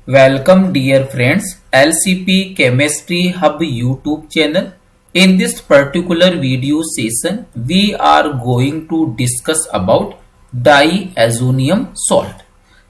Welcome dear friends, LCP Chemistry Hub YouTube channel. In this particular video session, we are going to discuss about diazonium salt.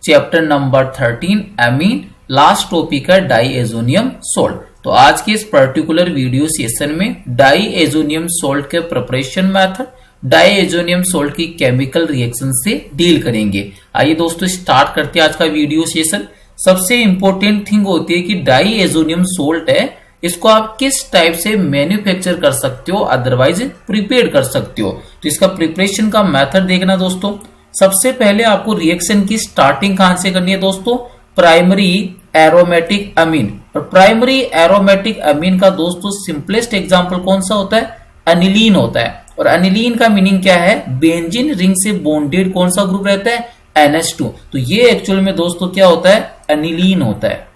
Chapter number 13 amine, last topic है diazonium salt. तो आज के इस particular video session में diazonium salt के preparation method, diazonium salt की chemical reaction से deal करेंगे। आइए दोस्तों स्टार्ट करते हैं आज का वीडियो सेशन। सबसे इंपॉर्टेंट थिंग होती है कि डाइएजोनियम सोल्ट है, इसको आप किस टाइप से मैन्युफैक्चर कर सकते हो, अदरवाइज प्रिपेयर कर सकते हो। तो इसका प्रिपरेशन का मेथड देखना दोस्तों। सबसे पहले आपको रिएक्शन की स्टार्टिंग कहां से करनी है दोस्तों, प्राइमरी एरोमेटिक अमीन। और प्राइमरी एरोमेटिक अमीन का दोस्तों सिंपलेस्ट एग्जांपल कौन सा होता है, एनिलीन होता है। और एनिलीन का मीनिंग क्या है, बेंजीन रिंग से बॉन्डेड कौन सा ग्रुप रहता है, NH2। तो ये एक्चुअल में दोस्तों क्या होता है, एनिलीन होता है।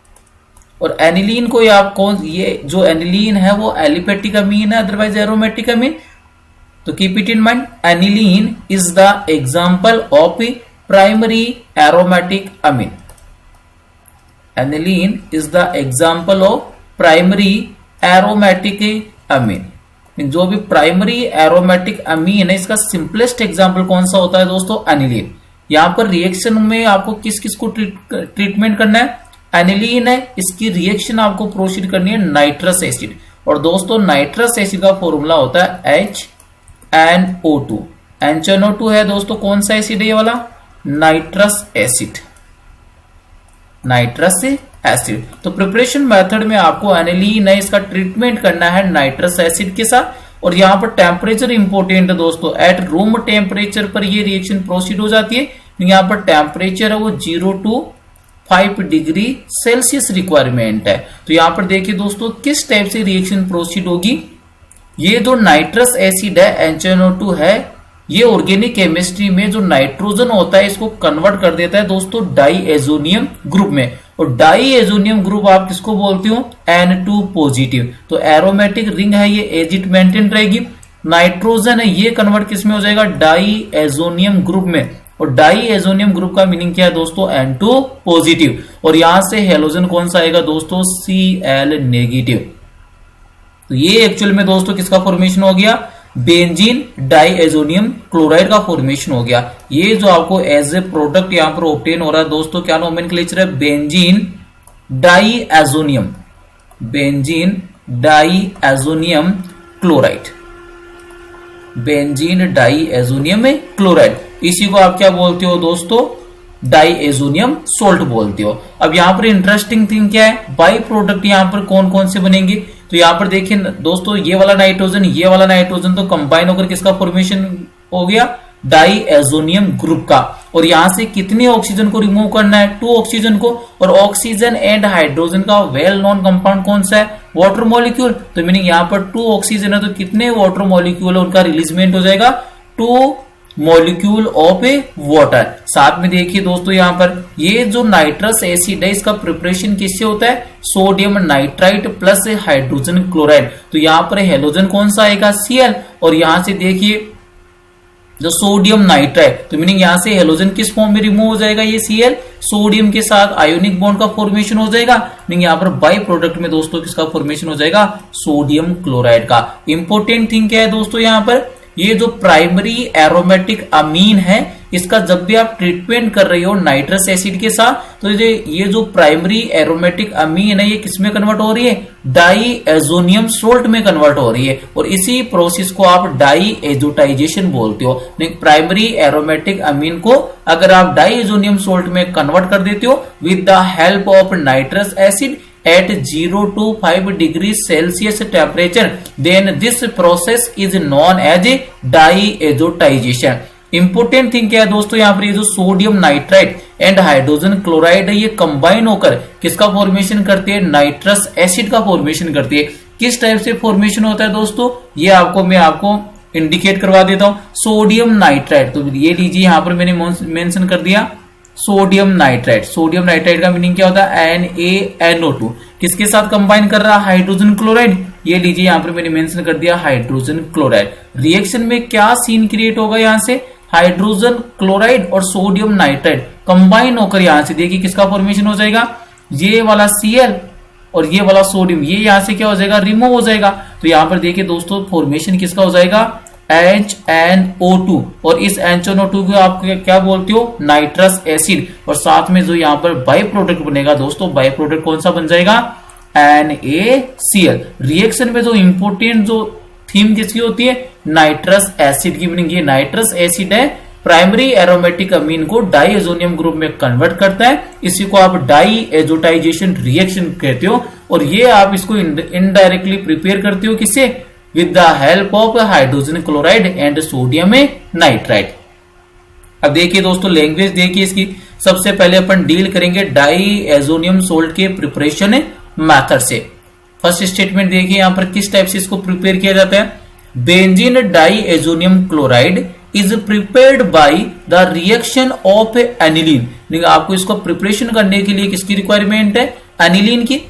और एनिलीन को आप कौन, ये जो एनिलीन है वो एलिपेटिक अमीन है, अदरवाइज एरोमेटिक अमीन। तो keep it in mind, aniline is the example of primary aromatic amine. Aniline is the example of primary aromatic amine। जो भी प्राइमरी एरोमेटिक अमीन है इसका सिंपलेस्ट एग्जांपल कौन सा होता है दोस्तों, एनिलीन। यहां पर रिएक्शन में आपको किस किस को ट्रीटमेंट करना है, एनिलीन है, इसकी रिएक्शन आपको प्रोसीड करनी है नाइट्रस एसिड। और दोस्तों नाइट्रस एसिड का फॉर्मूला होता है HNO2। HNO2 है दोस्तों कौन सा एसिड है, ये वाला नाइट्रस एसिड, नाइट्रस एसिड। तो प्रिपरेशन मेथड में आपको एनिलीन है, इसका ट्रीटमेंट करना है नाइट्रस एसिड के साथ। और यहां पर टेम्परेचर इंपॉर्टेंट है दोस्तों, एट रूम टेम्परेचर पर ये रिएक्शन प्रोसीड हो जाती है। यहां पर टेम्परेचर है वो 0 to 5 डिग्री सेल्सियस रिक्वायरमेंट है। तो यहां पर देखिए दोस्तों किस टाइप से रिएक्शन प्रोसीड होगी। ये जो नाइट्रस एसिड है HNO2 है, ये ऑर्गेनिक केमिस्ट्री में जो नाइट्रोजन होता है इसको कन्वर्ट कर देता है दोस्तों डाइएजोनियम ग्रुप में। और डाइएजोनियम ग्रुप आप किसको बोलते हो, N2 पॉजिटिव। तो एरोमेटिक रिंग है ये एजिड मेंटेन रहेगी। नाइट्रोजन है ये कन्वर्ट किस में हो जाएगा, डाइएजोनियम ग्रुप में। और डाइएजोनियम ग्रुप का मीनिंग क्या है दोस्तों, N2 पॉजिटिव। और यहां से हेलोजन कौन सा आएगा दोस्तों, Cl नेगेटिव। तो ये एक्चुअल में दोस्तों किसका फॉर्मेशन हो गया, बेंजीन डाइएजोनियम क्लोराइड का फॉर्मेशन हो गया। ये जो आपको एज ए प्रोडक्ट यहां पर ऑब्टेन हो रहा है दोस्तों, क्या नोमेनक्लेचर है, benzene diazonium, benzene diazonium chloride, benzene diazonium chloride. इसी को आप क्या बोलते हो दोस्तों, डाइएजोनियम सोल्ट बोलते हो। अब यहां पर इंटरेस्टिंग थिंग क्या है, बाई प्रोडक्ट यहां पर कौन कौन से बनेंगे। तो यहां पर देखिए दोस्तों ये वाला नाइट्रोजन, ये वाला नाइट्रोजन तो कंबाइन होकर किसका फॉर्मेशन हो गया, डाइएजोनियम ग्रुप का। और यहां से कितने ऑक्सीजन को रिमूव करना है, 2 ऑक्सीजन को। और ऑक्सीजन एंड हाइड्रोजन का वेल नोन कंपाउंड कौन सा है, वाटर मॉलिक्यूल। तो मीनिंग यहां पर 2 ऑक्सीजन है तो कितने वाटर मॉलिक्यूल है उनका रिलीजमेंट हो जाएगा, 2 मॉलिक्यूल ऑफ ए वाटर। साथ में देखिए दोस्तों यहां पर ये जो नाइट्रस एसिड है इसका प्रिपरेशन किससे होता है, sodium nitrite plus hydrogen chloride. तो यहां पर हेलोजन कौन सा आएगा, Cl। और यहां से देखिए जो सोडियम नाइट्राइट, तो मीनिंग यहां से हेलोजन किस फॉर्म में रिमूव हो जाएगा, ये Cl, सोडियम के साथ आयोनिक बॉन्ड का फॉर्मेशन हो जाएगा। मीनिंग यहां पर बाई प्रोडक्ट में दोस्तों किसका फॉर्मेशन हो जाएगा, सोडियम क्लोराइड का। इंपॉर्टेंट थिंग क्या है दोस्तों, यहां पर ये जो प्राइमरी एरोमेटिक अमीन है इसका जब भी आप ट्रीटमेंट कर रही हो नाइट्रस एसिड के साथ, तो ये जो प्राइमरी एरोमेटिक अमीन है ये किसमें कन्वर्ट हो रही है, डाइएजोनियम सोल्ट में कन्वर्ट हो रही है। और इसी प्रोसेस को आप डाइएजोटाइजेशन बोलते हो। प्राइमरी एरोमेटिक अमीन को अगर आप डाइएजोनियम सोल्ट में कन्वर्ट कर देते हो with the help of nitrous acid at 0 to 5 degrees Celsius temperature, then this process is known as diazotization। Important thing क्या है दोस्तों, यहाँ पर ये जो sodium nitrite and hydrogen chloride है ये कंबाइन होकर किसका फॉर्मेशन करती है, नाइट्रस एसिड का फॉर्मेशन करती है। किस टाइप से फॉर्मेशन होता है दोस्तों, ये मैं आपको इंडिकेट करवा देता हूं। सोडियम नाइट्राइट, तो ये लीजिए यहां पर मैंने मेंशन कर दिया सोडियम नाइट्राइट। सोडियम नाइट्राइट का मीनिंग क्या होता है, NaNO2। किसके साथ कंबाइन कर रहा है, हाइड्रोजन क्लोराइड। ये लीजिए यहां पर मैंने मेंशन कर दिया हाइड्रोजन क्लोराइड। रिएक्शन में क्या सीन क्रिएट होगा, यहां से हाइड्रोजन क्लोराइड और सोडियम नाइट्राइड कंबाइन होकर यहां से देखिए किसका फॉर्मेशन हो जाएगा, ये वाला Cl और ये वाला सोडियम, ये यहां से क्या हो जाएगा, रिमूव हो जाएगा। तो यहां पर देखिए दोस्तों फॉर्मेशन किसका हो जाएगा, HNO2, और इस HNO2 को आप क्या बोलते हो, नाइट्रस एसिड। और साथ में जो यहाँ पर बाई प्रोडक्ट बनेगा दोस्तों, बाई प्रोडक्ट कौन सा बन जाएगा, NaCl। रिएक्शन में जो इंपोर्टेंट जो थीम किसकी होती है, नाइट्रस एसिड की। मीनिंग ये नाइट्रस एसिड है, प्राइमरी एरोमेटिक अमीन को डाइएजोनियम ग्रुप में कन्वर्ट करता है। इसी को आप डाई एजोटाइजेशन रिएक्शन कहते हो। और ये आप इसको इनडायरेक्टली प्रिपेयर करते हो किससे, with the help of hydrogen chloride and sodium nitride. अब देखिए दोस्तों लैंग्वेज देखिए इसकी। सबसे पहले अपन डील करेंगे डाइएजोनियम सोल्ट के प्रिपरेशन मेथड से। फर्स्ट स्टेटमेंट देखिए यहां पर किस टाइप से इसको प्रिपेयर किया जाता है। Benzene diazonium chloride is prepared by the reaction of aniline. आपको इसको प्रिपरेशन करने के लिए किसकी रिक्वायरमेंट है, एनिलीन की।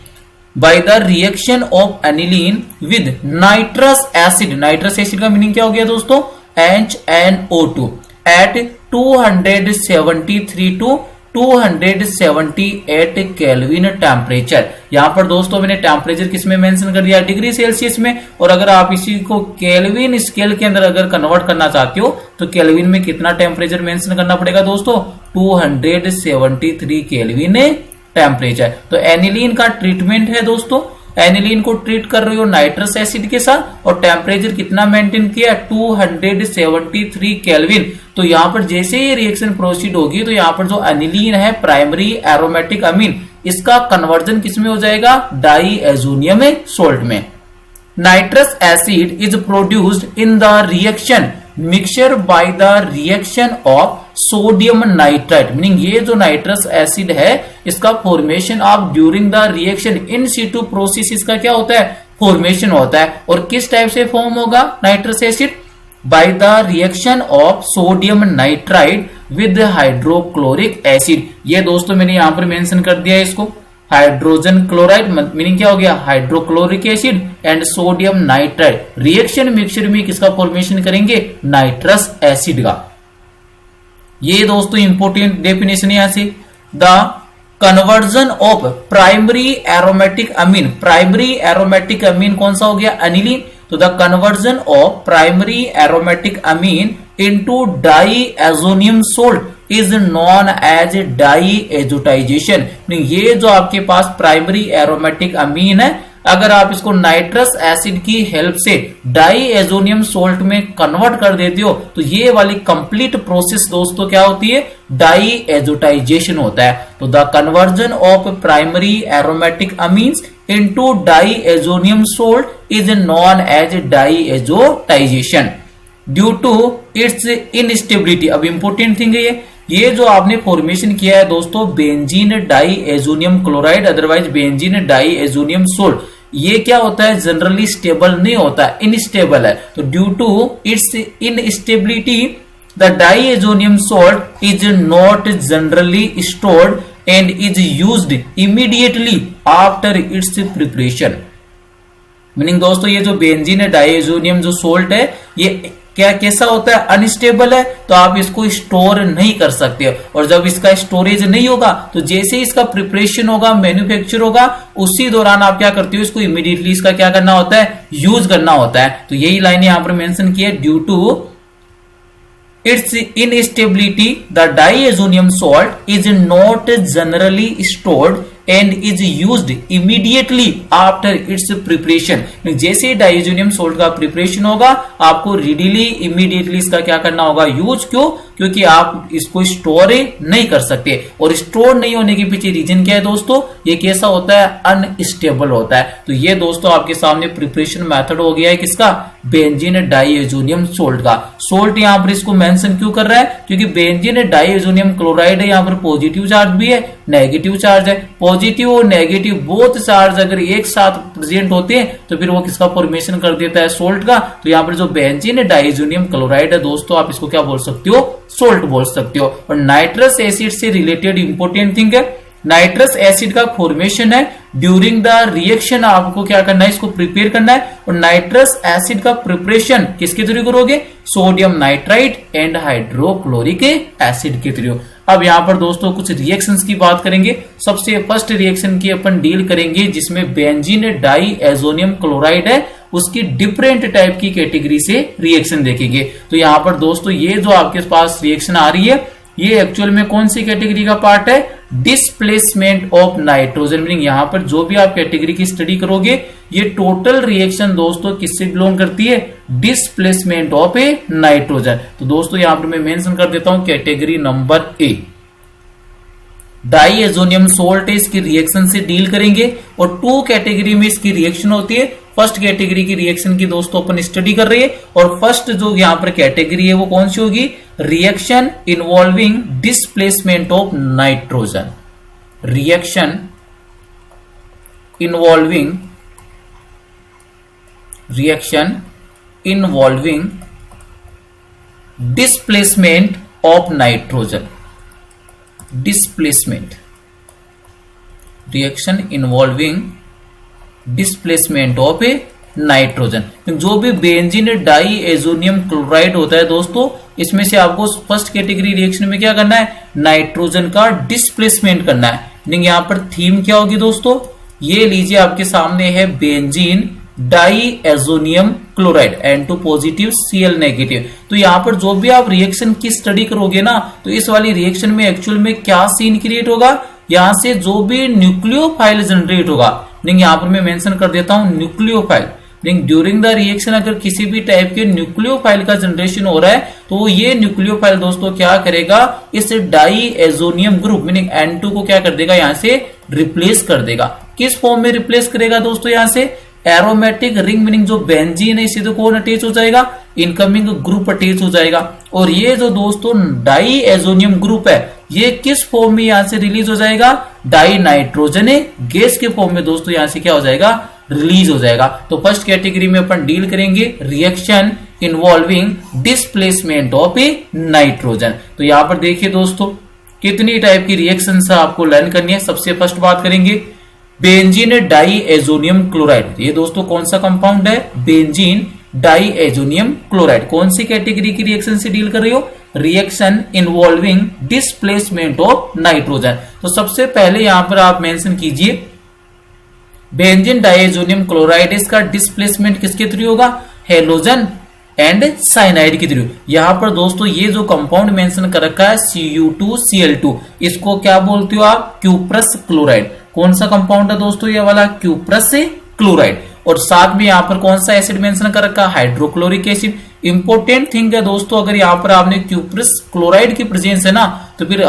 Bye the reaction of aniline with nitrous acid. Nitrous acid का मीनिंग क्या हो गया दोस्तों, HNO2 eight 273 to 278 kelvin temperature. यहां पर दोस्तों मैंने टेम्परेचर किसमें मेंशन कर दिया, डिग्री सेल्सियस में। और अगर आप इसी को केल्विन स्केल के अंदर अगर कन्वर्ट करना चाहते हो तो केल्विन में कितना टेम्परेचर मेंशन करना पड़ेगा दोस्तों, 273 केल्विन टेम्परेचर। तो एनिलीन का ट्रीटमेंट है दोस्तों, एनिलीन को ट्रीट कर रहे हो नाइट्रस एसिड के साथ और टेम्परेचर कितना मेंटेन किया, 273 केल्विन। तो यहां पर जैसे ही रिएक्शन प्रोसीड होगी तो यहां पर जो एनिलीन है प्राइमरी एरोमेटिक अमीन, इसका कन्वर्जन किसमें हो जाएगा, डाइएजोनियम सोल्ट में। Nitrous acid is produced in the reaction mixture by the reaction of sodium nitrite. Meaning ये जो नाइट्रस एसिड है इसका formation of during the reaction in situ process, इसका क्या होता है, फॉर्मेशन होता है। और किस टाइप से फॉर्म होगा nitrous acid, bye the reaction of sodium nitrite with hydrochloric acid. ये दोस्तों मैंने यहां पर मेंशन कर दिया है इसको, हाइड्रोजन क्लोराइड मीनिंग क्या हो गया, hydrochloric acid and sodium nitride. Reaction mixture में किसका फॉर्मेशन करेंगे, नाइट्रस एसिड का। ये दोस्तों इंपोर्टेंट डेफिनेशन है यहां से। The conversion of primary aromatic amine, primary aromatic amine कौन सा हो गया, एनिलीन। तो the conversion of primary aromatic amine into diazonium salt is known as diazotization. ये जो आपके पास प्राइमरी एरोमेटिक अमीन है, अगर आप इसको नाइट्रस एसिड की हेल्प से डाइएजोनियम सोल्ट में कन्वर्ट कर देते हो तो ये वाली कंप्लीट प्रोसेस दोस्तों क्या होती है, डाइएजोटाइजेशन होता है। तो the conversion of primary aromatic amines into diazonium salt is known as diazotization due to its instability. अब इंपोर्टेंट थिंग है ये जो आपने फॉर्मेशन किया है दोस्तों benzene diazonium chloride otherwise benzene diazonium salt, ये क्या होता है, जनरली स्टेबल नहीं होता, इनस्टेबल है। तो due to its instability the diazonium salt is not generally stored and is used immediately after its preparation. Meaning दोस्तों ये जो बेंजीन डाइएजोनियम जो सोल्ट है ये क्या कैसा होता है, अनस्टेबल है। तो आप इसको स्टोर नहीं कर सकते। और जब इसका स्टोरेज नहीं होगा तो जैसे ही इसका प्रिपरेशन होगा, मैन्युफैक्चर होगा, उसी दौरान आप क्या करते हो, इसको इमीडिएटली इसका क्या करना होता है, यूज करना होता है। तो यही लाइन यहां पर मेंशन की है, due to its instability the diazonium salt is not generally stored and is used immediately after its preparation. जैसे ही डाइएजोनियम सोल्ट का प्रिपरेशन होगा आपको रेडिली इमीडिएटली इसका क्या करना होगा, यूज। क्यों, क्योंकि आप इसको स्टोर नहीं कर सकते। और स्टोर नहीं होने के पीछे रीजन क्या है दोस्तों, ये कैसा होता है, अनस्टेबल होता है। तो ये दोस्तों आपके सामने प्रिपरेशन मेथड हो गया है किसका, बेंजीन डाइएजोनियम सोल्ट का। सोल्ट यहां पर इसको मेंशन क्यों कर रहा है, क्योंकि बेंजीन डाइएजोनियम क्लोराइड है, यहां पर पॉजिटिव चार्ज भी है, नेगेटिव चार्ज है। पॉजिटिव और नेगेटिव बोथ चार्ज अगर एक साथ प्रेजेंट होते हैं तो फिर वो किसका फॉर्मेशन कर देता है, सोल्ट का। तो यहाँ पर जो बेंजीन डाइएजोनियम क्लोराइड है दोस्तों आप इसको क्या बोल सकते हो, सोल्ट बोल सकते हो। और नाइट्रस एसिड से रिलेटेड इंपोर्टेंट थिंग है, नाइट्रस एसिड का फॉर्मेशन है ड्यूरिंग द रिएक्शन। आपको क्या करना है, इसको प्रिपेयर करना है। और नाइट्रस एसिड का प्रिपरेशन किसके थ्रू करोगे, sodium nitrite and hydrochloric acid के थ्रू। अब यहाँ पर दोस्तों कुछ रिएक्शंस की बात करेंगे। सबसे फर्स्ट रिएक्शन की अपन डील करेंगे जिसमें बेंजीन डाई एजोनियम क्लोराइड है, उसकी डिफरेंट टाइप की कैटेगरी से रिएक्शन देखेंगे। तो यहाँ पर दोस्तों ये जो आपके पास रिएक्शन आ रही है ये एक्चुअल में कौन सी कैटेगरी का पार्ट है, डिस्प्लेसमेंट ऑफ नाइट्रोजन। मीनिंग यहाँ पर जो भी आप कैटेगरी की स्टडी करोगे ये टोटल रिएक्शन दोस्तों किससे बिलोंग करती है, डिस्प्लेसमेंट ऑफ ए नाइट्रोजन। तो दोस्तों यहाँ पर मैं मेंशन कर देता हूं category number A diazonium salt है, इसकी रिएक्शन से डील करेंगे। और टू कैटेगरी में इसकी रिएक्शन होती है। फर्स्ट कैटेगरी की रिएक्शन की दोस्तों अपन स्टडी कर रहे हैं और फर्स्ट जो यहाँ पर कैटेगरी है वो कौन सी होगी, reaction involving displacement of nitrogen. Reaction involving displacement of nitrogen. Displacement, reaction involving displacement of A nitrogen. जो भी बेंजीन डाई एजोनियम क्लोराइड होता है दोस्तों, इसमें से आपको फर्स्ट कैटेगरी रिएक्शन में क्या करना है, नाइट्रोजन का डिस्प्लेसमेंट करना है। मीनिंग यहाँ पर थीम क्या होगी दोस्तों, ये लीजिए आपके सामने है benzene diazonium chloride N2 positive Cl negative. तो यहाँ पर जो भी आप रिएक्शन की स्टडी करोगे ना, तो इस वाली रिएक्शन में एक्चुअल में क्या सीन क्रिएट होगा, यहाँ से जो भी न्यूक्लियोफाइल जनरेट होगा। यहाँ पर मैं मेंशन कर देता हूं न्यूक्लियोफाइल। ड्यूरिंग द रिएक्शन अगर किसी भी टाइप के न्यूक्लियोफाइल का जनरेशन हो रहा है तो ये न्यूक्लियोफाइल दोस्तों क्या करेगा, इस die azonium group meaning N2 को क्या कर देगा, यहाँ से रिप्लेस कर देगा। किस फॉर्म में रिप्लेस करेगा दोस्तों, यहाँ से एरोमेटिक रिंग मीनिंग जो बेंजीन है इसे तो कौन अटैच हो जाएगा, इनकमिंग ग्रुप अटैच हो जाएगा। और ये जो दोस्तों डाई एजोनियम ग्रुप है ये किस फॉर्म में यहां से रिलीज हो जाएगा, डाई नाइट्रोजन गैस के फॉर्म में दोस्तों यहां से क्या हो जाएगा, रिलीज हो जाएगा। तो फर्स्ट कैटेगरी में अपन डील करेंगे reaction involving displacement of A nitrogen. तो यहां पर देखिए दोस्तों कितनी टाइप की रिएक्शन आपको लर्न करनी है। सबसे फर्स्ट बात करेंगे बेंजीन डाई एजोनियम क्लोराइड। ये दोस्तों कौन सा कंपाउंड है, बेंजीन डाई एजोनियम क्लोराइड। कौन सी कैटेगरी की रिएक्शन से डील कर रही हो, reaction involving displacement of nitrogen. तो सबसे पहले यहां पर आप मेंशन कीजिए बेंजीन डाइएजोनियम क्लोराइड, इसका डिस्प्लेसमेंट किसके थ्रू होगा, हेलोजन एंड साइनाइड के थ्रू। यहां पर दोस्तों ये जो कंपाउंड मेंशन कर रखा है Cu2Cl2, इसको क्या बोलते हो आप, क्यूप्रस क्लोराइड। कौन सा कंपाउंड है दोस्तों ये वाला, क्यूप्रस क्लोराइड। और साथ में यहाँ पर कौन सा एसिड मेंशन कर रखा है, हाइड्रोक्लोरिक एसिड। इंपोर्टेंट थिंग है दोस्तों, अगर यहाँ पर आपने क्यूप्रस क्लोराइड की प्रेजेंस है ना, तो फिर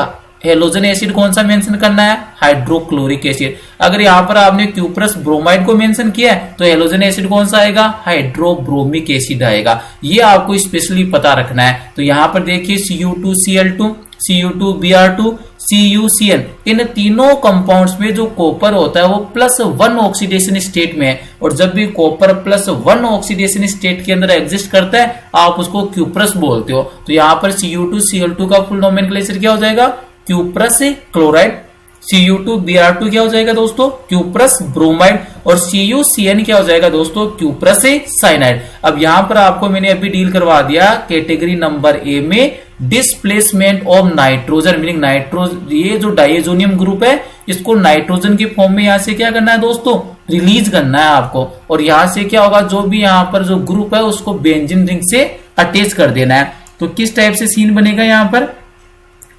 हेलोजन एसिड कौन सा मेंशन करना है, हाइड्रोक्लोरिक एसिड। अगर यहाँ पर आपने क्यूप्रस ब्रोमाइड को मेंशन किया है तो हेलोजन एसिड कौन सा आएगा, हाइड्रोब्रोमिक एसिड आएगा। ये आपको स्पेशली पता रखना है। तो यहाँ पर देखिए Cu2Cl2, Cu2Br2, CuCN, इन तीनों कंपाउंड्स में जो कॉपर होता है वो +1 ऑक्सीडेशन स्टेट में है। और जब भी कॉपर +1 ऑक्सीडेशन स्टेट के अंदर एग्जिस्ट करता है आप उसको क्यूप्रस बोलते हो। तो यहाँ पर Cu2Cl2 का फुल नोमेनक्लेचर क्या हो जाएगा, क्यूप्रस क्लोराइड। Cu2Br2 क्या हो जाएगा दोस्तों, क्यूप्रस ब्रोमाइड। और CuCN क्या हो जाएगा दोस्तों, क्यूप्रस साइनाइड। अब यहां पर आपको मैंने अभी डील करवा दिया कैटेगरी नंबर ए में displacement of nitrogen, meaning nitrogen, ये जो डाइएजोनियम ग्रुप है इसको नाइट्रोजन के फॉर्म में यहां से क्या करना है दोस्तों, रिलीज करना है आपको। और यहां से क्या होगा, जो भी यहां पर जो ग्रुप है उसको बेंजीन रिंग से अटैच कर देना है। तो किस टाइप से सीन बनेगा यहाँ पर,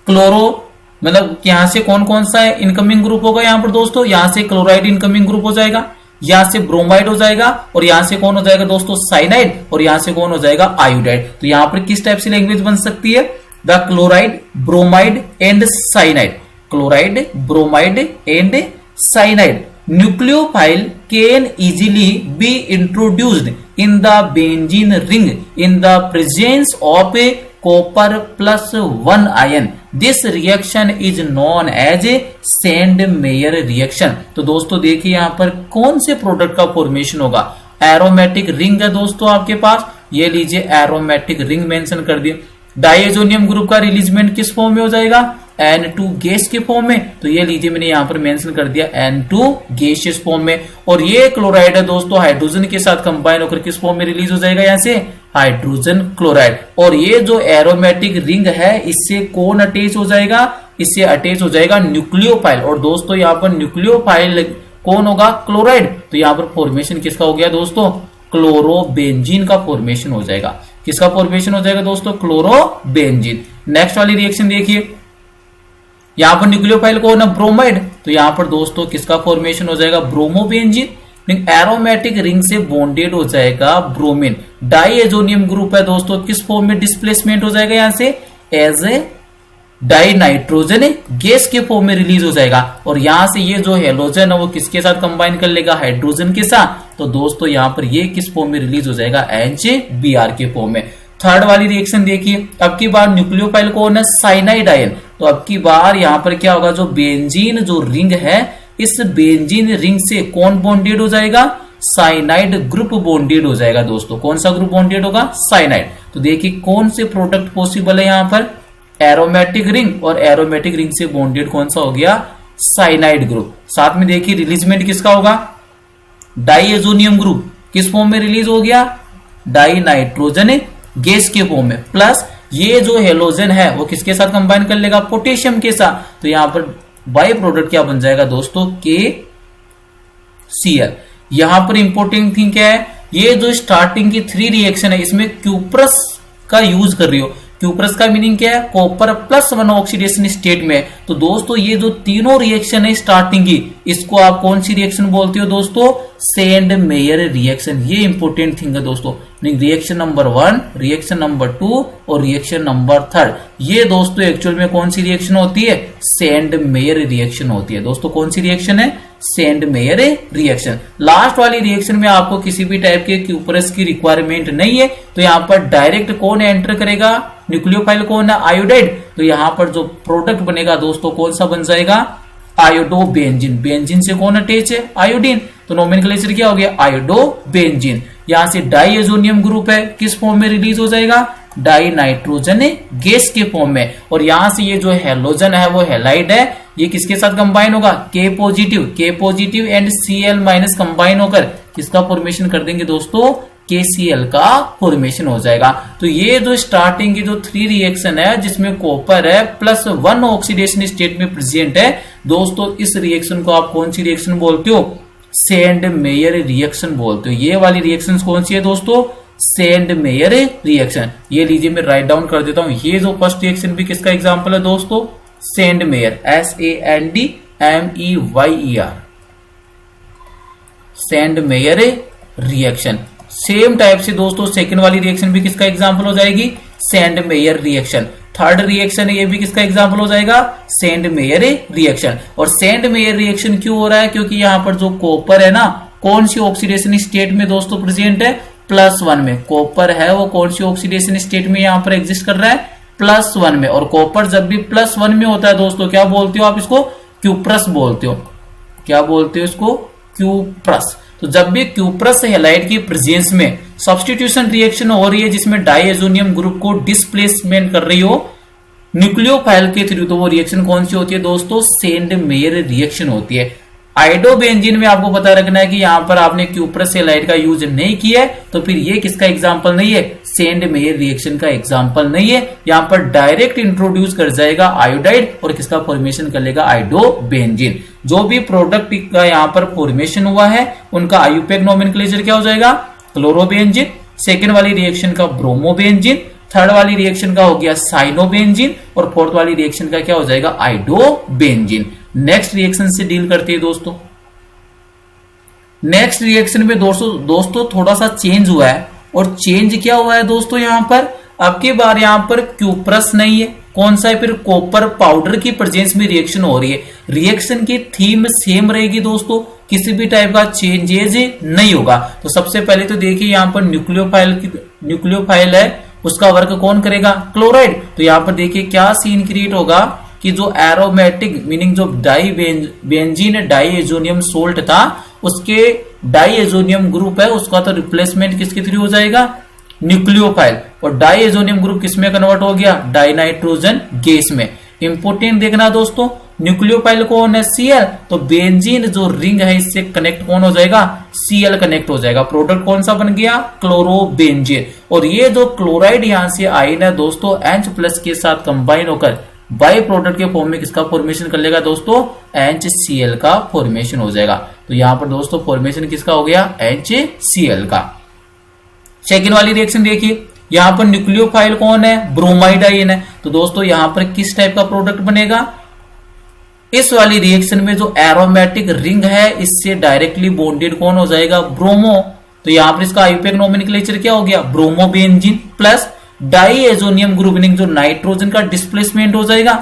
क्लोरो मतलब यहां से कौन कौन सा इनकमिंग ग्रुप होगा यहाँ पर दोस्तों, यहां से क्लोराइड इनकमिंग ग्रुप हो जाएगा, यहां से ब्रोमाइड हो जाएगा, और यहां से कौन हो जाएगा दोस्तों, साइनाइड, और यहां से कौन हो जाएगा, आयोडाइड। तो यहां पर किस टाइप से लैंग्वेज बन सकती है, the chloride bromide and cyanide, chloride bromide and cyanide nucleophile can easily be introduced in the benzene ring in the presence of A copper +1 ion. This reaction is known as a Sandmeyer reaction. तो दोस्तों देखिए यहाँ पर कौन से product का formation होगा, aromatic ring है दोस्तों आपके पास, ये लीजिए एरोमेटिक रिंग मेंशन कर दिए। डाइएजोनियम ग्रुप का रिलीजमेंट किस फॉर्म में हो जाएगा, N2 गैस के फॉर्म में। तो ये लीजिए मैंने यहाँ पर मेंशन कर दिया N2 गैसियस फॉर्म में। और ये क्लोराइड है दोस्तों हाइड्रोजन के साथ कंबाइन होकर किस फॉर्म में रिलीज हो जाएगा, यहाँ से हाइड्रोजन क्लोराइड। और ये जो एरोमेटिक रिंग है इससे कौन अटैच हो जाएगा, इससे अटैच हो जाएगा न्यूक्लियोफाइल, और दोस्तों यहाँ पर न्यूक्लियोफाइल कौन होगा? क्लोराइड। तो यहाँ पर फॉर्मेशन किसका हो गया दोस्तों? क्लोरोबेंजीन का फॉर्मेशन हो जाएगा। किसका फॉर्मेशन हो जाएगा दोस्तों? क्लोरोबेंजीन। नेक्स्ट वाली रिएक्शन देखिए, यहां पर न्यूक्लियोफाइल कौन है? ब्रोमाइड। तो यहां पर दोस्तों किसका फॉर्मेशन हो जाएगा? ब्रोमोबेंजीन। एरोमेटिक रिंग से बॉन्डेड हो जाएगा ब्रोमीन। डाइएजोनियम ग्रुप है दोस्तों, किस फॉर्म में डिस्प्लेसमेंट हो जाएगा? यहां से as a dinitrogen gas के फॉर्म में रिलीज हो जाएगा, और यहां से ये जो हेलोजन है वो किसके साथ कंबाइन कर लेगा? हाइड्रोजन के साथ। तो दोस्तों यहां पर ये किस फॉर्म में रिलीज हो जाएगा? HBr के फॉर्म में। थर्ड वाली रिएक्शन देखिए, अब की बार न्यूक्लियोफाइल कौन है? Cyanide ion. तो अब की बार यहां पर क्या होगा? जो बेंजीन जो रिंग है, इस बेंजीन रिंग से कौन बॉन्डेड हो जाएगा? साइनाइड ग्रुप बॉन्डेड हो जाएगा दोस्तों। कौन सा ग्रुप बॉन्डेड होगा? साइनाइड। तो देखिए कौन से प्रोडक्ट पॉसिबल है यहां पर? एरोमेटिक रिंग, और एरोमेटिक रिंग से बॉन्डेड कौन सा हो गया? Cyanide group. साथ में देखिए रिलीजमेंट किसका होगा? Diazonium group. किस फॉर्म में रिलीज हो गया? डाई नाइट्रोजन गैस के फॉर्म में। प्लस ये जो हेलोजन है वो किसके साथ कंबाइन कर लेगा? पोटेशियम के साथ। तो यहां पर बाय प्रोडक्ट क्या बन जाएगा दोस्तों? KCl। यहां पर इंपॉर्टेंट थिंग क्या है? ये जो स्टार्टिंग की 3 रिएक्शन है, इसमें क्यूप्रस का यूज कर रही हो। क्यूप्रस का मीनिंग क्या है? कॉपर +1 ऑक्सीडेशन स्टेट में। तो दोस्तों ये जो तीनों रिएक्शन है स्टार्टिंग की, इसको आप कौन सी रिएक्शन बोलते हो दोस्तों? Send mayor reaction. ये इंपॉर्टेंट थिंग है दोस्तों। रिएक्शन नंबर 1, रिएक्शन नंबर 2 और रिएक्शन नंबर 3, ये दोस्तों एक्चुअल में कौन सी रिएक्शन होती है? सेंड मेयर रिएक्शन होती है दोस्तों। कौन सी रिएक्शन है? Send mayor reaction. लास्ट वाली रिएक्शन में आपको किसी भी टाइप के क्यूपरस की रिक्वायरमेंट नहीं है, तो यहां पर डायरेक्ट कौन एंटर करेगा? न्यूक्लियोफाइल कौन है? आयोडाइड। तो यहां पर जो प्रोडक्ट बनेगा दोस्तों कौन सा बन जाएगा? आयोडोबेंजीन। बेंजीन से कौन अटैच है? आयोडीन। तो नोमेनक्लेचर क्या हो गया? आयोडोबेंजीन। यहां से डाइएजोनियम ग्रुप है, किस फॉर्म में रिलीज हो जाएगा? डाई नाइट्रोजन गैस के फॉर्म में। और यहां से ये जो हेलोजन है वो हेलाइड है, ये किसके साथ कंबाइन होगा? K positive and Cl- combine होकर किसका फॉर्मेशन कर देंगे दोस्तों? KCl का फॉर्मेशन हो जाएगा। तो ये जो स्टार्टिंग की जो 3 रिएक्शन है जिसमें कॉपर है +1 ऑक्सीडेशन स्टेट में प्रेजेंट है दोस्तों, इस रिएक्शन को आप कौन सी रिएक्शन बोलते हो? सेंड मेयर रिएक्शन बोलते हो। ये वाली रिएक्शन कौन सी है दोस्तों? Send mayor reaction. ये लीजिए मैं राइट डाउन कर देता हूं। ये जो फर्स्ट रिएक्शन भी किसका एग्जांपल है दोस्तों? Send mayor, SANDMEYER, send mayor reaction. Same type से दोस्तों सेकंड वाली रिएक्शन भी किसका एग्जांपल हो जाएगी? Send mayor reaction. Third reaction है ये भी किसका एग्जांपल हो जाएगा? Send mayor reaction. और सेंड मेयर रिएक्शन क्यों हो रहा है? क्योंकि यहां पर जो कॉपर है ना, कौन सी ऑक्सीडेशन स्टेट में दोस्तों प्रेजेंट है? +1 में। कॉपर है वो कौन सी ऑक्सीडेशन स्टेट में यहां पर एग्जिस्ट कर रहा है? +1 में। और कॉपर जब भी +1 में होता है दोस्तों क्या बोलते हो आप इसको? क्यूप्रस बोलते हो। क्या बोलते हो इसको? क्यूप्रस। तो जब भी क्यूप्रस हैलाइड की प्रेजेंस में सब्स्टिट्यूशन रिएक्शन हो रही है जिसमें डाइएजोनियम ग्रुप को डिस्प्लेसमेंट कर रही हो न्यूक्लियोफाइल के थ्रू, तो वो रिएक्शन कौन सी होती है दोस्तों? सेंड मेयर रिएक्शन होती है। आयोडोबेंजीन में आपको पता रखना है कि यहां पर आपने क्यूप्रस हैलाइड का यूज नहीं किया है, तो फिर ये किसका एग्जांपल नहीं है? सेंड मेयर रिएक्शन का एग्जांपल नहीं है। यहां पर डायरेक्ट इंट्रोड्यूस कर जाएगा आयोडाइड और किसका फॉर्मेशन कर लेगा? आयोडोबेंजीन। जो भी प्रोडक्ट का यहां पर फॉर्मेशन हुआ है उनका आयुपेक नोमेनक्लेचर क्या हो जाएगा? क्लोरोबेंजीन। सेकेंड वाली रिएक्शन का ब्रोमोबेंजीन, थर्ड वाली रिएक्शन का हो गया साइनोबेंजीन, और फोर्थ वाली रिएक्शन का क्या हो जाएगा? आयोडोबेंजीन। नेक्स्ट रिएक्शन से डील करते हैं दोस्तों। नेक्स्ट रिएक्शन में दोस्तों थोड़ा सा चेंज हुआ है, और चेंज क्या हुआ है दोस्तों? यहां पर अब की बार यहां पर क्यूप्रस नहीं है, कौन सा है फिर? कॉपर पाउडर की प्रेजेंस में रिएक्शन हो रही है। रिएक्शन की थीम सेम रहेगी दोस्तों, किसी भी टाइप का चेंजेज नहीं होगा। तो सबसे पहले तो देखिए यहां पर न्यूक्लियोफाइल है, उसका वर्क कौन करेगा? क्लोराइड। तो यहां पर देखिए क्या सीन क्रिएट होगा कि जो एरोमेटिक मीनिंग जो बेंजीन डाइएजोनियम सोल्ट था, उसके डाइएजोनियम ग्रुप है उसका तो रिप्लेसमेंट किसके थ्रू हो जाएगा? न्यूक्लियोफाइल। और डाइएजोनियम ग्रुप किसमें कन्वर्ट हो गया? डाइनाइट्रोजन गैस में। इंपोर्टेंट देखना दोस्तों, न्यूक्लियोफाइल कौन है? Cl। तो बेंजीन जो रिंग है इससे कनेक्ट कौन हो जाएगा? Cl कनेक्ट हो जाएगा। प्रोडक्ट कौन सा बन गया? क्लोरोबेंजीन। और ये जो क्लोराइड यहां से आयन है दोस्तों H+ के साथ कंबाइन होकर बाई प्रोडक्ट के फॉर्म में किसका फॉर्मेशन कर लेगा दोस्तों, HCl का फॉर्मेशन हो जाएगा। तो यहां पर दोस्तों फॉर्मेशन किसका हो गया, HCl का। सेकेंड वाली रिएक्शन देखिए, यहां पर न्यूक्लियोफाइल कौन है, ब्रोमाइड आयन है। तो दोस्तों यहां पर किस टाइप का प्रोडक्ट बनेगा, इस वाली रिएक्शन में जो एरोमेटिक रिंग है इससे डायरेक्टली बॉन्डेड कौन हो जाएगा, ब्रोमो। तो यहां पर इसका आईयूपीएक नोमेनक्लेचर क्या हो गया, bromobenzene plus diazonium group, meaning जो नाइट्रोजन का डिस्प्लेसमेंट हो जाएगा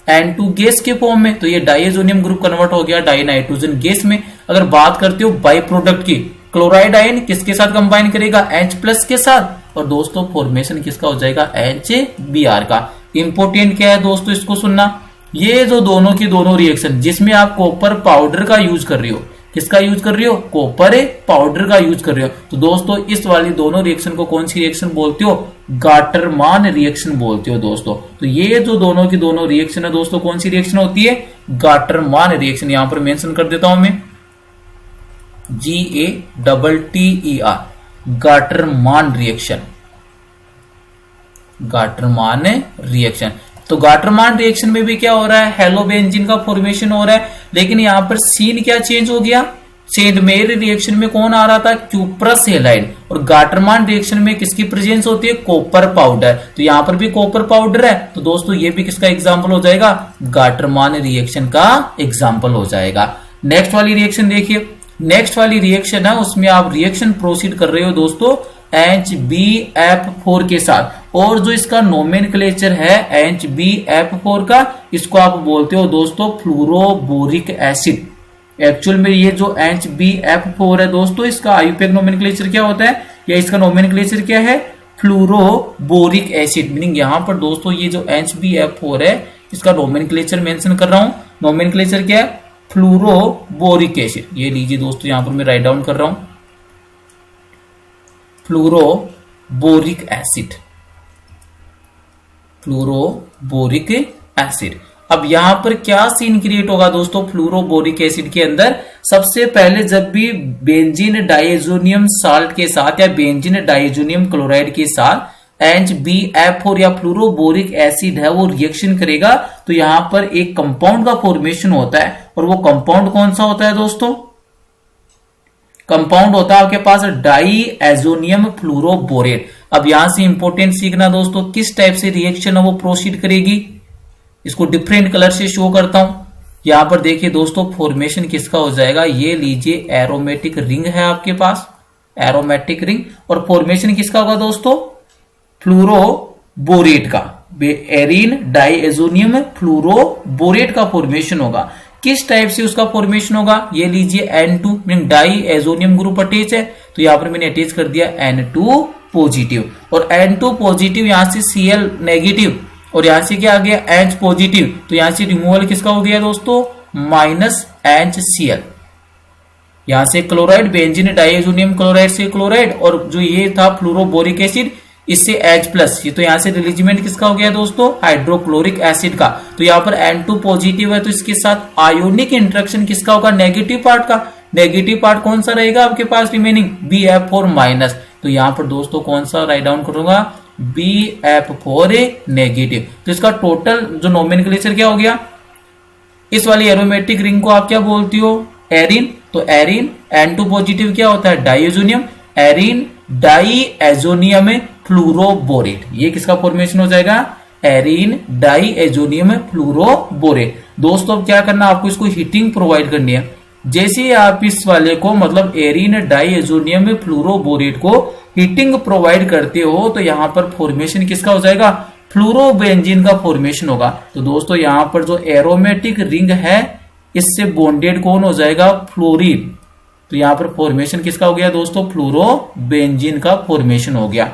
N2 गैस के फॉर्म में। तो ये डाईएजोनियम ग्रुप कन्वर्ट हो गया डाई नाइट्रोजन गैस में। अगर बात करते हो बाई प्रोडक्ट की, क्लोराइड आयन किसके साथ कंबाइन करेगा, H+ के साथ, और दोस्तों फॉर्मेशन किसका हो जाएगा, HBr का। इंपोर्टेंट क्या है दोस्तों इसको सुनना, ये जो दोनों की दोनों रिएक्शन जिसमें आप कॉपर पाउडर का यूज कर रही हो, किसका यूज कर रही हो, कॉपर पाउडर का यूज कर रही हो, तो दोस्तों इस वाली दोनों रिएक्शन को कौन सी रिएक्शन बोलते हो, गाटरमान रिएक्शन बोलते हो दोस्तों। तो ये जो दोनों की दोनों रिएक्शन है दोस्तों, कौन सी रिएक्शन होती है, गाटरमान रिएक्शन। यहां पर मेंशन कर देता हूं मैं, GATTER, Gattermann reaction, Gattermann reaction. तो गाटरमान रिएक्शन में भी क्या हो रहा है, हेलोबेंजीन का फॉर्मेशन हो रहा है, लेकिन यहां पर सीन क्या चेंज हो गया, सेंट मेरी रिएक्शन में कौन आ रहा था, क्यूप्रस हैलाइड, और गाटरमान रिएक्शन में किसकी प्रेजेंस होती है, कॉपर पाउडर। तो यहां पर भी कॉपर पाउडर है, तो दोस्तों ये भी किसका एग्जांपल हो जाएगा, गाटरमान रिएक्शन का एग्जांपल हो जाएगा। नेक्स्ट वाली रिएक्शन देखिए, नेक्स्ट वाली रिएक्शन है उसमें आप रिएक्शन प्रोसीड कर रहे हो दोस्तों HbF4 के साथ, और जो इसका नोमेनक्लेचर है HbF4 का, इसको आप बोलते हो दोस्तों फ्लोरोबोरिक एसिड। एक्चुअल में ये जो HbF4 है दोस्तों, इसका आईयूपीएक नोमेनक्लेचर क्या होता है, या इसका नोमेनक्लेचर क्या है, फ्लोरोबोरिक एसिड। मीनिंग यहां पर दोस्तों ये जो HbF4 है इसका नोमेनक्लेचर मेंशन कर रहा हूं, नोमेनक्लेचर क्या है, फ्लोरोबोरिक एसिड। ये लीजिए दोस्तों यहां पर मैं राइट डाउन कर रहा हूं, फ्लोरोबोरिक एसिड, फ्लोरोबोरिक एसिड। अब यहां पर क्या सीन क्रिएट होगा दोस्तों, फ्लोरोबोरिक एसिड के अंदर सबसे पहले जब भी बेंजीन डाइएजोनियम साल्ट के साथ या बेंजीन डाइएजोनियम क्लोराइड के साथ HbF4 या फ्लोरोबोरिक एसिड है वो रिएक्शन करेगा, तो यहां पर एक कंपाउंड का फॉर्मेशन होता है, और वो कंपाउंड कौन सा होता है दोस्तों, कंपाउंड होता है आपके पास डाईएजोनियम फ्लोरोबोरेट। अब यहां से इंपॉर्टेंट सीखना दोस्तों, किस टाइप से रिएक्शन है वो प्रोसीड करेगी, इसको डिफरेंट कलर से शो करता हूं। यहां पर देखिए दोस्तों फॉर्मेशन किसका हो जाएगा, ये लीजिए एरोमेटिक रिंग है आपके पास, एरोमेटिक रिंग, और फॉर्मेशन किसका होगा दोस्तों, फ्लोरोबोरेट का, एरीन डाईएजोनियम फ्लोरोबोरेट का फॉर्मेशन होगा। किस टाइप से उसका फॉर्मेशन होगा, ये लीजिए N2 mean diazonium group attach है, तो यहां पर मैंने अटैच कर दिया N2 पॉजिटिव, और N2 पॉजिटिव यहां से Cl नेगेटिव, और यहां से क्या आ गया H पॉजिटिव, तो यहां से रिमूवल किसका हो गया दोस्तों, -HCl। यहां से क्लोराइड, बेंजीन डाइएजोनियम क्लोराइड से क्लोराइड, और जो ये था फ्लोरोबोरिक एसिड इससे H+, ये तो यहां से रिलीजमेंट किसका हो गया दोस्तों, हाइड्रोक्लोरिक एसिड का। तो यहां पर N2 पॉजिटिव है, तो इसके साथ आयोनिक इंटरेक्शन किसका होगा, नेगेटिव पार्ट का। नेगेटिव पार्ट कौन सा रहेगा आपके पास रिमेनिंग, BF4-। तो यहां पर दोस्तों कौन सा राइट डाउन करूंगा, BF4 नेगेटिव। तो इसका टोटल जो नोमेनक्लेचर क्या हो गया, इस वाली एरोमेटिक रिंग को आप क्या बोलती हो, एरीन। तो एरीन, N2 पॉजिटिव क्या होता है, डाइएजोनियम, एरीन डाइएजोनियम फ्लोरोबोरेट, ये किसका फॉर्मेशन हो जाएगा, एरीन डाइएजोनियम फ्लोरोबोरेट। दोस्तों अब क्या करना, आपको इसको हीटिंग प्रोवाइड करनी है। जैसे ही आप इस वाले को मतलब एरीन डाइएजोनियम फ्लोरोबोरेट को हीटिंग प्रोवाइड करते हो, तो यहां पर फॉर्मेशन किसका हो जाएगा, फ्लोरोबेंजीन का फॉर्मेशन होगा। तो दोस्तों यहां पर जो एरोमेटिक रिंग है इससे बॉन्डेड कौन हो जाएगा, फ्लोरीन। तो यहां पर फॉर्मेशन किसका हो गया दोस्तों, फ्लोरोबेंजीन का फॉर्मेशन हो गया।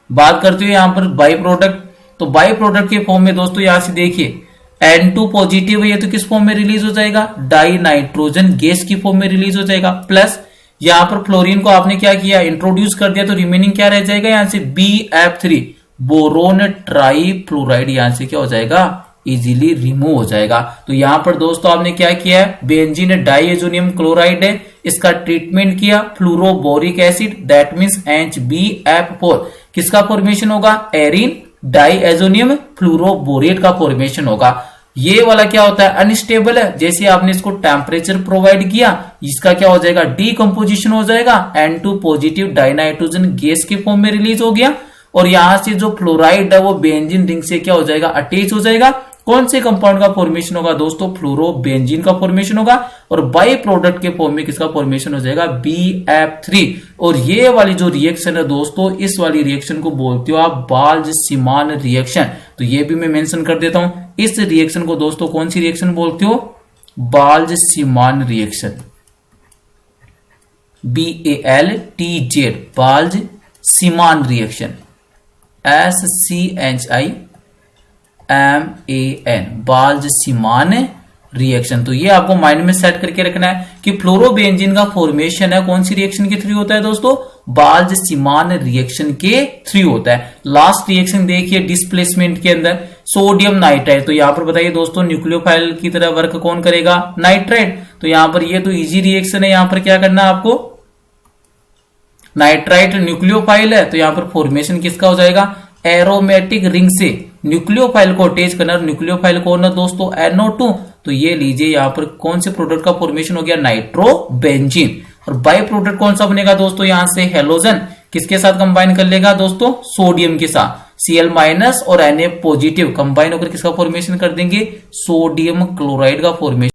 बात करते हुए यहां पर बाई प्रोडक्ट, तो बाई प्रोडक्ट के फॉर्म में दोस्तों यहां से देखिए N2 पॉजिटिव है, ये तो किस फॉर्म में रिलीज हो जाएगा, डाई नाइट्रोजन गैस की फॉर्म में रिलीज हो जाएगा, प्लस यहां पर फ्लोरीन को आपने क्या किया, इंट्रोड्यूस कर दिया, तो रिमेनिंग क्या रह जाएगा यहां से BF3 बोरोन ट्राई फ्लोराइड, यहां से क्या हो जाएगा, इजीली रिमूव हो जाएगा। तो यहां पर दोस्तों आपने क्या किया है, बेंजीन डाइएजोनियम क्लोराइड है, इसका ट्रीटमेंट किया fluoroboric acid, that means HbF4, किसका फॉर्मेशन होगा, एरीन डाइएजोनियम फ्लोरोबोरेट का फॉर्मेशन होगा। ये वाला क्या होता है, अनस्टेबल है, जैसे आपने इसको टेम्परेचर प्रोवाइड किया, इसका क्या हो जाएगा, डीकंपोजिशन हो जाएगा, N2 पॉजिटिव डाइनाइट्रोजन गैस के फॉर्म में रिलीज हो गया, और यहां से जो फ्लोराइड है वो बेंजीन रिंग से क्या हो जाएगा, अटैच हो जाएगा। कौन से कंपाउंड का फॉर्मेशन होगा दोस्तों, फ्लोरोबेंजीन का फॉर्मेशन होगा, और बाई प्रोडक्ट के फॉर्म में किसका फॉर्मेशन हो जाएगा, BF3। और ये वाली जो रिएक्शन है दोस्तों, इस वाली रिएक्शन को बोलते हो आप बाल्ज-सीमान रिएक्शन। तो ये भी मैं मेंशन कर देता हूं, इस रिएक्शन को दोस्तों कौन सी रिएक्शन बोलते हो, Balz Schiemann reaction, BALTZ, Balz Schiemann reaction, SCHIMAN, Balz Schiemann reaction. तो ये आपको माइंड में सेट करके रखना है कि फ्लोरोबेंजीन का फॉर्मेशन है कौन सी रिएक्शन के थ्रू होता है दोस्तों, बाल्ज-सीमान रिएक्शन के थ्रू होता है। लास्ट रिएक्शन देखिए डिस्प्लेसमेंट के अंदर, सोडियम नाइट्राइड। तो यहां पर बताइए दोस्तों न्यूक्लियोफाइल की तरह वर्क कौन करेगा, नाइट्राइड। तो यहां पर ये तो इजी रिएक्शन है, यहां पर क्या करना है आपको, नाइट्राइड न्यूक्लियोफाइल है, तो यहां पर फॉर्मेशन किसका हो जाएगा, एरोमेटिक रिंग से न्यूक्लियोफाइल को अटैच करना। न्यूक्लियोफाइल कौन है दोस्तों, NO2। तो ये लीजिए यहां पर कौन से प्रोडक्ट का फॉर्मेशन हो गया, नाइट्रोबेंजीन। और बाई प्रोडक्ट कौन सा बनेगा दोस्तों, यहां से हेलोजन किसके साथ कंबाइन कर लेगा दोस्तों, सोडियम के साथ, Cl- और Na पॉजिटिव कंबाइन होकर किसका फॉर्मेशन कर देंगे, सोडियम क्लोराइड का फॉर्मेशन